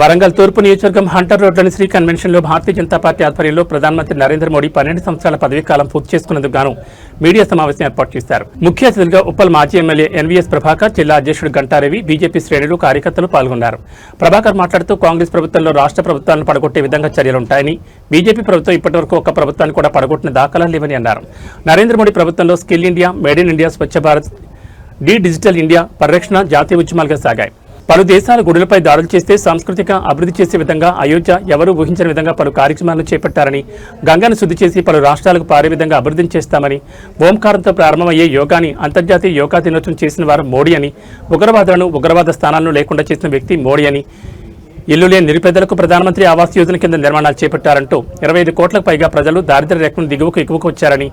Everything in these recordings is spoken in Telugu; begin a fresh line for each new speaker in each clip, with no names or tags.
వరంగల్ తూర్పు నియోజకవర్గం హంటర్ రోడ్లోని శ్రీ కన్వెన్షన్లో భారతీయ జనతా పార్టీ ఆధ్వర్యంలో ప్రధానమంత్రి నరేంద్ర మోడీ 12 సంవత్సరాల పదవీకాలం పూర్తి చేసుకున్నందుకు గాను మీడియా సమావేశం ఏర్పాటు చేశారు. ముఖ్య అతిథులుగా ఉప్పల్ మాజీ ఎమ్మెల్యే ఎన్వీఎస్ ప్రభాకర్, జిల్లా అధ్యక్షుడు గంటారవి, బీజేపీ శ్రేణులు, కార్యకర్తలు పాల్గొన్నారు. ప్రభాకర్ మాట్లాడుతూ కాంగ్రెస్ ప్రభుత్వంలో రాష్ట్ర ప్రభుత్వాలను పడగొట్టే విధంగా చర్యలుంటాయని, బీజేపీ ప్రభుత్వం ఇప్పటివరకు ఒక్క ప్రభుత్వాన్ని కూడా పడగొట్టిన దాఖలాలు లేవని అన్నారు. నరేంద్ర మోడీ ప్రభుత్వంలో skill India, made in India, Swachh Bharat, digital India పరిరక్షణ జాతీయ ఉద్యమాలుగా సాగాయి. పలు దేశాల గుడులపై దాడులు చేస్తే సాంస్కృతిక అభివృద్ధి చేసే విధంగా అయోధ్య ఎవరూ ఊహించని విధంగా పలు కార్యక్రమాలను చేపట్టారని, గంగను శుద్ధి చేసి పలు రాష్ట్రాలకు పారే విధంగా అభివృద్ధిని చేస్తామని, ఓంకారంతో ప్రారంభమయ్యే యోగాని అంతర్జాతీయ యోగా దినోత్సవం చేసిన వారు మోడీ అని, ఉగ్రవాదులను ఉగ్రవాద స్థానాలను లేకుండా చేసిన వ్యక్తి మోడీ అని, ఇల్లు లేని నిరుపేదలకు ప్రధానమంత్రి ఆవాస్ యోజన కింద నిర్మాణాలు చేపట్టారంటూ 25 కోట్లకు పైగా ప్రజలు దారిద్ర్య రేఖను దిగువకు ఎక్కువకు వచ్చారని,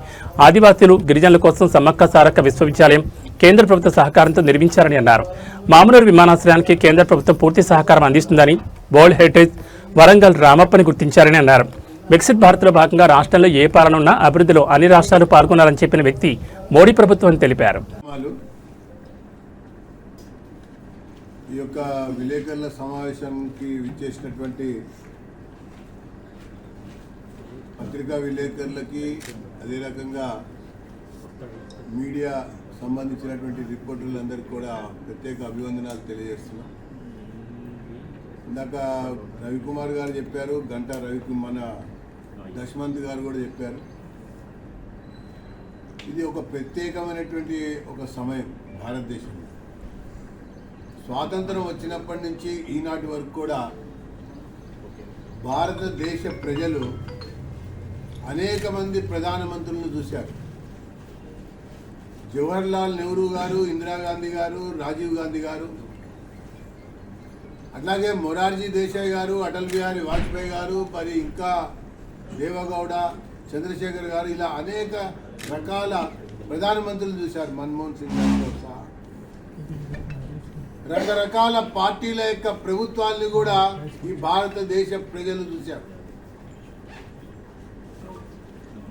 ఆదివాసీలు గిరిజనుల కోసం సమ్మక్క సారక్క విశ్వవిద్యాలయం కేంద్ర ప్రభుత్వ సహకారంతో నిర్మించారని అన్నారు. మామనూరు విమానాశ్రయానికి కేంద్ర ప్రభుత్వం పూర్తి సహకారం అందిస్తుందని, వరల్డ్ హెరిటేజ్ వరంగల్ రామప్పని గుర్తించారని అన్నారు. వికసిత్ భారత్లో భాగంగా రాష్ట్రంలో ఏ పాలన ఉన్నా అభివృద్ధిలో అన్ని రాష్ట్రాలు పాల్గొనాలని చెప్పిన వ్యక్తి మోడీ ప్రభుత్వం అని తెలిపారు.
ఈ యొక్క విలేకరుల సమావేశానికి విచ్చేసినటువంటి పత్రికా విలేకరులకి, అదే రకంగా మీడియా సంబంధించినటువంటి రిపోర్టర్లందరికీ కూడా ప్రత్యేక అభివందనాలు తెలియజేస్తున్నాం. ఇందాక రవికుమార్ గారు చెప్పారు, మన దశమంత్ గారు కూడా చెప్పారు. ఇది ఒక ప్రత్యేకమైనటువంటి ఒక సమయం. భారతదేశంలో స్వాతంత్రం వచ్చినప్పటి నుంచి ఈనాటి వరకు కూడా భారతదేశ ప్రజలు అనేక మంది ప్రధానమంత్రులను చూశారు. జవహర్లాల్ నెహ్రూ గారు, ఇందిరాగాంధీ గారు, రాజీవ్ గాంధీ గారు, అట్లాగే మొరార్జీ దేశాయ్ గారు, అటల్ బిహారీ వాజ్పేయి గారు, మరి ఇంకా దేవగౌడ, చంద్రశేఖర్ గారు, ఇలా అనేక రకాల ప్రధానమంత్రులు చూశారు. మన్మోహన్ సింగ్ గారితో సహా రకరకాల పార్టీల యొక్క ప్రభుత్వాన్ని కూడా ఈ భారతదేశ ప్రజలు చూశారు.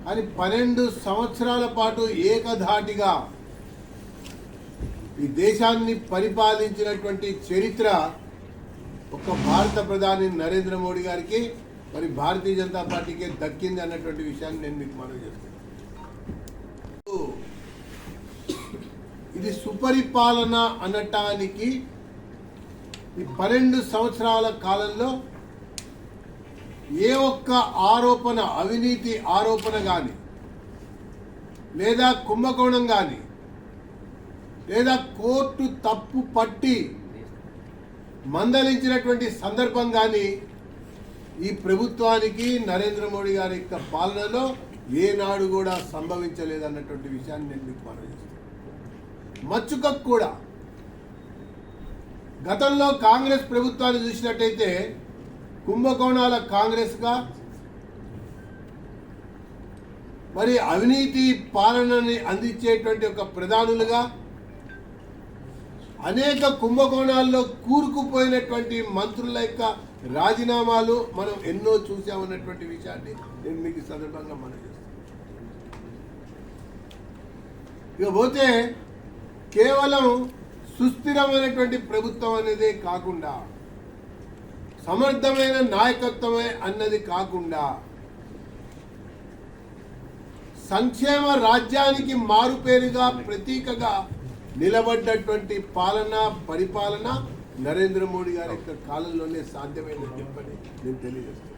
కానీ 12 సంవత్సరాల పాటు ఏకధాటిగా ఈ దేశాన్ని పరిపాలించినటువంటి చరిత్ర ఒక భారత ప్రధాని నరేంద్ర మోడీ గారికి, మరి భారతీయ జనతా పార్టీకి దక్కింది అన్నటువంటి విషయాన్ని నేను మీకు మనవి చేస్తాను. ఇది సుపరిపాలన అనటానికి ఈ 12 సంవత్సరాల కాలంలో ఏ ఒక్క ఆరోపణ, అవినీతి ఆరోపణ కానీ, లేదా కుంభకోణం కానీ, లేదా కోర్టు తప్పు పట్టి మందలించినటువంటి సందర్భం కానీ ఈ ప్రభుత్వానికి, నరేంద్ర మోడీ గారి యొక్క పాలనలో ఏనాడు కూడా సంభవించలేదన్నటువంటి విషయాన్ని నేను మీకు మనవి చేస్తాను. మచ్చుకకు కూడా గతంలో కాంగ్రెస్ ప్రభుత్వాన్ని చూసినట్టయితే కుంభకోణాల కాంగ్రెస్గా, మరి అవినీతి పాలనని అందించేటువంటి ఒక ప్రధానులుగా, అనేక కుంభకోణాల్లో కూరుకుపోయినటువంటి మంత్రుల యొక్క రాజీనామాలు మనం ఎన్నో చూసామన్నటువంటి విషయాన్ని నేను మీకు ఈ సందర్భంగా మనం చేస్తాను. ఇకపోతే కేవలం సుస్థిరమైనటువంటి ప్రభుత్వం అనేదే కాకుండా, సమర్థమైన నాయకత్వమే అన్నది కాకుండా, సంక్షేమ రాజ్యానికి మారుపేరుగా, ప్రతీకగా నిలబడ్డటువంటి పాలన, పరిపాలన నరేంద్ర మోడీ గారి యొక్క కాలంలోనే సాధ్యమైనది చెప్పని నేను తెలియజేస్తాను.